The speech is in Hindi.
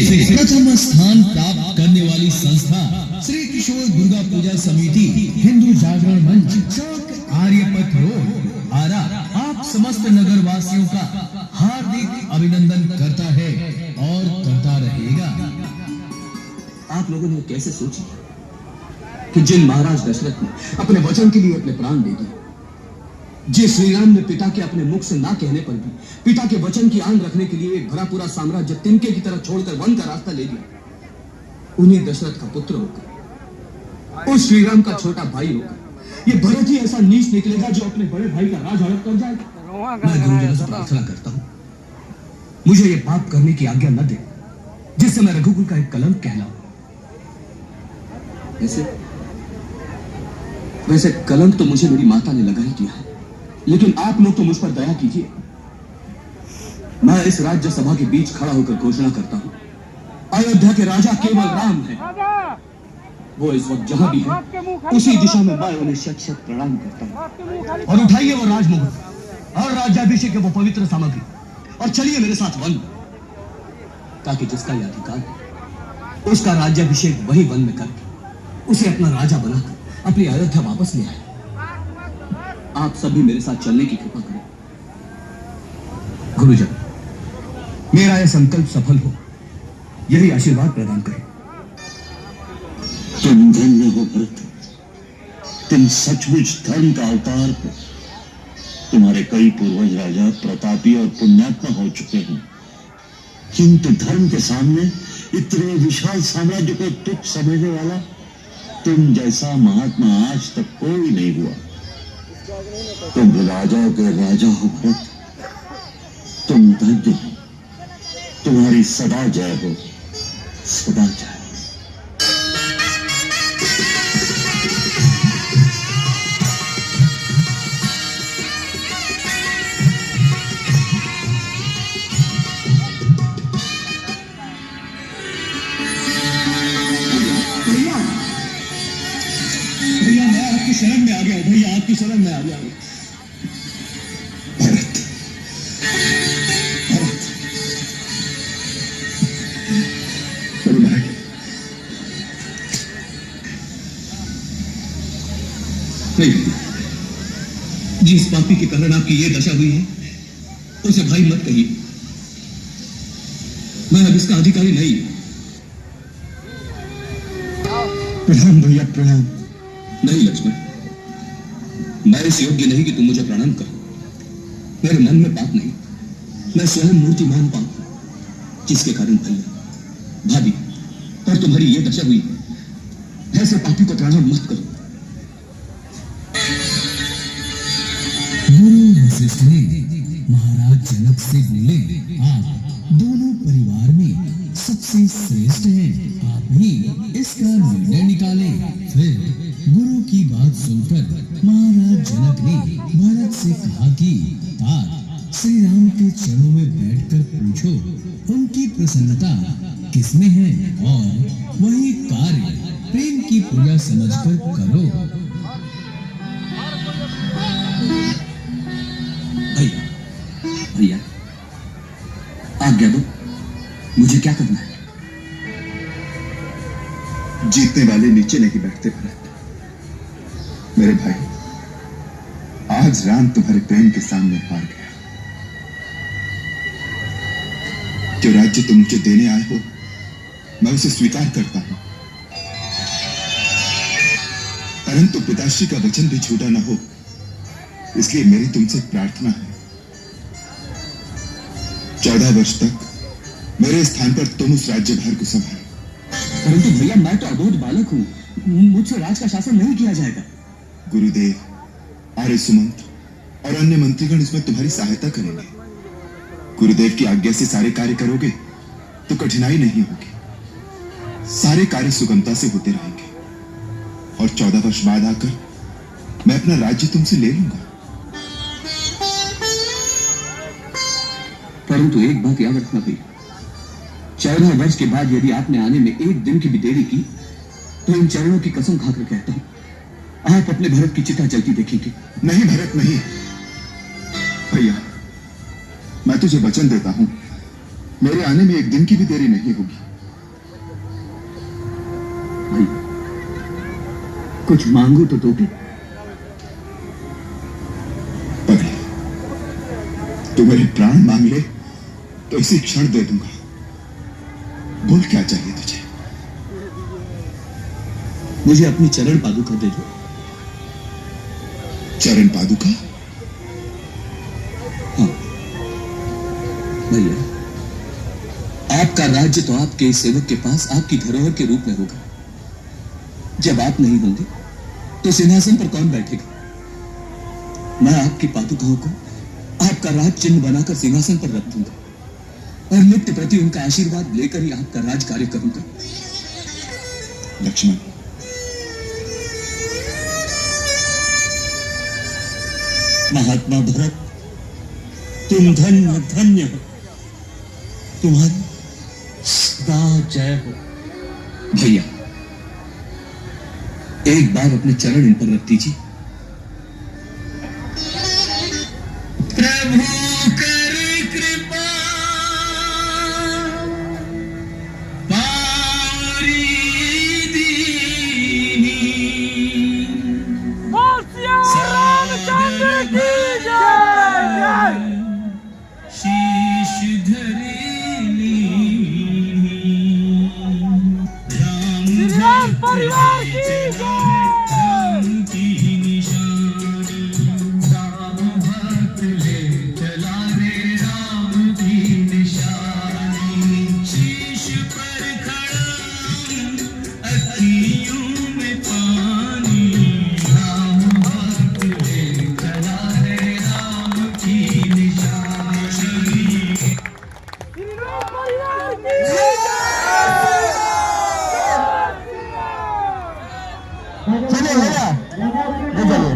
प्रथम स्थान प्राप्त करने वाली संस्था श्री किशोर दुर्गा पूजा समिति हिंदू जागरण मंच, चौक आर्यपथ रोड, आरा आप समस्त नगर वासियों का हार्दिक अभिनंदन करता है और करता रहेगा। आप लोगों ने कैसे सोची कि जिन महाराज दशरथ ने अपने वचन के लिए अपने प्राण दे दिए, जिस श्री राम ने पिता के अपने मुख से ना कहने पर भी पिता के वचन की आन रखने के लिए एक भरा पूरा साम्राज्य तिनके की तरह छोड़कर वन का रास्ता ले लिया, उन्हें दशरथ का पुत्र होकर, उस श्री राम का छोटा भाई होकर ये भरत ही ऐसा नीच निकलेगा जो अपने बड़े भाई का राज हड़प कर जाएगा। मैं गुरुजनों से प्रार्थना करता हूं, मुझे ये पाप करने की आज्ञा न दे जिससे मैं रघुकुल का एक कलंक कहलाऊं। वैसे कलंक तो मुझे मेरी माता ने लगा ही दिया है, लेकिन आप लोग तो मुझ पर दया कीजिए। मैं इस राज्यसभा के बीच खड़ा होकर घोषणा करता हूं, अयोध्या के राजा केवल राम है। वो इस वक्त जहां भी है उसी दिशा में मैं उन्हें शत शत प्रणाम करता हूं। और उठाइए वो राजमुकुट और राज्याभिषेक के वो पवित्र सामग्री और चलिए मेरे साथ वन, ताकि जिसका यह अधिकार है उसका राज्याभिषेक वही वन में करके उसे अपना राजा बनाकर अपनी अयोध्या वापस ले आए। आप सभी मेरे साथ चलने की कृपा करें। गुरुजन, मेरा यह संकल्प सफल हो, यही आशीर्वाद प्रदान करें। तुम धन्य हो भरत, तुम सचमुच धर्म का अवतार हो। तुम्हारे कई पूर्वज राजा प्रतापी और पुण्यात्मा हो चुके हैं, किंतु धर्म के सामने इतने विशाल साम्राज्य को तुच्छ समझने वाला तुम जैसा महात्मा आज तक कोई नहीं हुआ। तुम राजाओं के राजा हो भरत, तुम धन्य हो। तुम्हारी सदा जय हो, सदा जय। शरण में आ गया भैया, आपकी शरण में आ गया। भरत, भरत, बड़े भाई, नहीं, जिस पापी के कारण आपकी ये दशा हुई है उसे भाई मत कहिए। मैं अब इसका अधिकारी नहीं। प्रणाम भैया, प्रणाम। नहीं लक्ष्मण, मैं इस योग्य नहीं कि तुम मुझे प्रणाम करो। मेरे मन में पाप नहीं, मैं स्वयं मूर्तिमान पाप हूं, जिसके कारण भैया, भाभी और तुम्हारी ये दशा हुई। ऐसे पापी को प्रणाम मत करो। गुरु वशिष्ठ ने महाराज जनक से बोले, आप दोनों परिवार में सबसे श्रेष्ठ हैं, आप ही इसका निर्णय निकाले। फिर गुरु की बात सुनकर महाराज जनक ने भरत से कहा कि तात श्री राम के चरणों में बैठकर पूछो उनकी प्रसन्नता किसमें है और वही कार्य प्रेम की पूजा समझकर करो। भैया, भैया आज्ञा दो, मुझे क्या करना है? जीतने वाले नीचे नहीं बैठते भरत। मेरे भाई, आज राम तुम्हारे प्रेम के सामने हार गया। जो राज्य तुम मुझे देने आए हो, मैं उसे स्वीकार करता हूं, परंतु पिताश्री का वचन भी झूठा न हो, इसलिए मेरी तुमसे प्रार्थना है। 14 वर्ष तक मेरे स्थान पर तुम उस राज्यभार को संभालो। परंतु भैया, मैं तो अबोध बालक हूं, मुझसे राज का शासन नहीं किया जाएगा। गुरुदेव, आर्य सुमंत और अन्य मंत्रीगण इसमें तुम्हारी सहायता करेंगे। गुरुदेव की आज्ञा से सारे कार्य करोगे तो कठिनाई नहीं होगी, सारे कार्य सुगमता से होते रहेंगे और 14 वर्ष बाद आकर मैं अपना राज्य तुमसे ले लूंगा। परंतु एक बात याद रखना भैया, 14 वर्ष के बाद यदि आपने आने में एक दिन की भी देरी की तो इन चरणों की कसम खाकर कहता हूं, आप अपने भरत की चिता जलती देखेंगे। नहीं भरत, नहीं। भैया, मैं तुझे वचन देता हूं मेरे आने में एक दिन की भी देरी नहीं होगी। भाई कुछ मांगू तो दोगे? पगले, तू मेरे प्राण मांग ले तो इसी क्षण दे दूंगा। बोल क्या चाहिए तुझे? मुझे अपनी चरण पादुका दे दो। चरण पादुका? हाँ भैया, आपका राज्य तो आपके सेवक के पास आपकी धरोहर के रूप में होगा। जब आप नहीं होंगे तो सिंहासन पर कौन बैठेगा? मैं आपकी पादुकाओं को आपका राज चिन्ह बनाकर सिंहासन पर रख दूंगा और नित्य प्रति उनका आशीर्वाद लेकर ही आपका राज कार्य करूंगा। लक्ष्मण, महात्मा भरत, तुम धन्य धन्य हो, तुम्हारी सदा जय हो। भैया, एक बार अपने चरण इन पर रख दीजिए। प्रभु कर कृपा पारी दीनी, रामचंद्र की जय। शीश धरेली राम परिवार की जय। राम की निशानी, राम भक्त ले चला रे राम की निशानी। शीश पर खड़ा अखियों में पानी, राम भक्त ले चला रे राम की निशानी। राम परिवार की जय। चलिए भैया, ले चलिए।